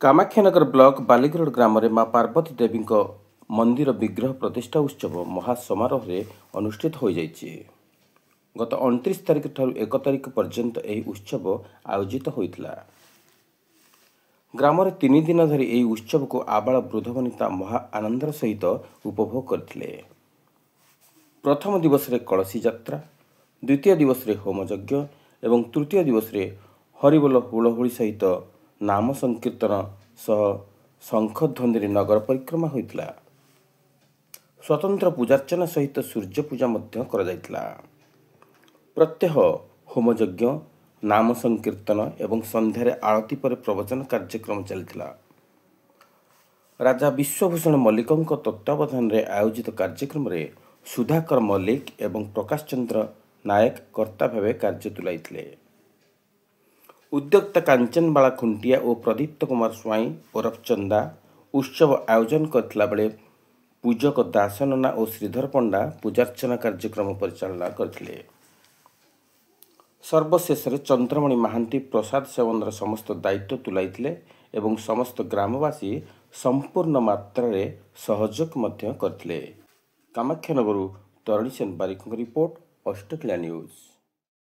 Kamakhyanagar block ବାଲିଗରୋଡ଼ ଗ୍ରାମରେ ମା ପାର୍ବତୀ ଦେବୀଙ୍କ ମନ୍ଦିର ବିଗ୍ରହ ପ୍ରତିଷ୍ଠା ଉତ୍ସବ ମହାସମାରୋହରେ ଅନୁଷ୍ଠିତ ହୋଇଯାଇଛି। ଗତ 29 ତାରିଖ ଠାରୁ 1 ତାରିଖ ପର୍ଯ୍ୟନ୍ତ ଏହି ଉତ୍ସବ ଆୟୋଜିତ ହୋଇଥିଲା। ଗ୍ରାମରେ 3 ଦିନ ଧରି ଏହି ଉତ୍ସବକୁ ଆବାଳ ବୃଦ୍ଧବନିତା ମହା ଆନନ୍ଦର ସହିତ ଉପଭୋଗ କରିଥିଲେ। ପ୍ରଥମ ଦିବସରେ କଳସୀ ଯାତ୍ରା, ଦ୍ୱିତୀୟ ଦିବସରେ ହୋମଯଜ୍ଞ ଏବଂ ତୃତୀୟ ଦିବସରେ ହରିବୋଲ ହୁଳହୁଳି ସହିତ ନାମ ସଂକୀର୍ତ୍ତନ ସହ ଶଙ୍ଖଧ୍ୱନିରେ ନଗର ପରିକ୍ରମା ହୋଇଥିଲା। ସ୍ୱତନ୍ତ୍ର ପୂଜାର୍ଚ୍ଚନା ସହିତ ସୂର୍ଯ୍ୟ ପୂଜା ମଧ୍ୟ କରାଯାଇଥିଲା। ପ୍ରତ୍ୟହ ହୋମଯଜ୍ଞ, ନାମ ସଂକୀର୍ତ୍ତନ ଏବଂ ସନ୍ଧ୍ୟାରେ ଆଳତି ପରେ ପ୍ରବଚନ କାର୍ଯ୍ୟକ୍ରମ ଚାଲିଥିଲା। ରାଜା ବିଶ୍ୱଭୂଷଣ ମଲ୍ଲିକଙ୍କ ତତ୍ତ୍ୱାବଧାନରେ ଆୟୋଜିତ କାର୍ଯ୍ୟକ୍ରମରେ ସୁଧାକର ମଲ୍ଲିକ ଏବଂ ପ୍ରକାଶ ଚନ୍ଦ୍ର ନାୟକ କର୍ତ୍ତା ଭାବେ କାର୍ଯ୍ୟ ତୁଲାଇଥିଲେ। ଉଦ୍ୟୋକ୍ତା କାଞ୍ଚନବାଳା ଖୁଣ୍ଟିଆ ଓ ପ୍ରଦୀପ୍ତ କୁମାର ସ୍ୱାଇଁ ଓରଫ ଚନ୍ଦା ଉତ୍ସବ ଆୟୋଜନ କରିଥିଲା ବେଳେ ପୂଜକ ଦାସ ନନା ଓ ଶ୍ରୀଧର ପଣ୍ଡା ପୂଜାର୍ଚ୍ଚନା କାର୍ଯ୍ୟକ୍ରମ ପରିଚାଳନା କରିଥିଲେ। ସର୍ବଶେଷରେ ଚନ୍ଦ୍ରମଣି ମହାନ୍ତି ପ୍ରସାଦ ସେବନର ସମସ୍ତ ଦାୟିତ୍ୱ ତୁଲାଇଥିଲେ ଏବଂ ସମସ୍ତ ଗ୍ରାମବାସୀ ସମ୍ପୂର୍ଣ୍ଣ ମାତ୍ରାରେ ସହଯୋଗ ମଧ୍ୟ କରିଥିଲେ। କାମାକ୍ଷାନଗରରୁ ତରଣୀ ସେନ ବାରିକଙ୍କ ରିପୋର୍ଟ, ଅଷ୍ଟକିଲା ନ୍ୟୁଜ୍।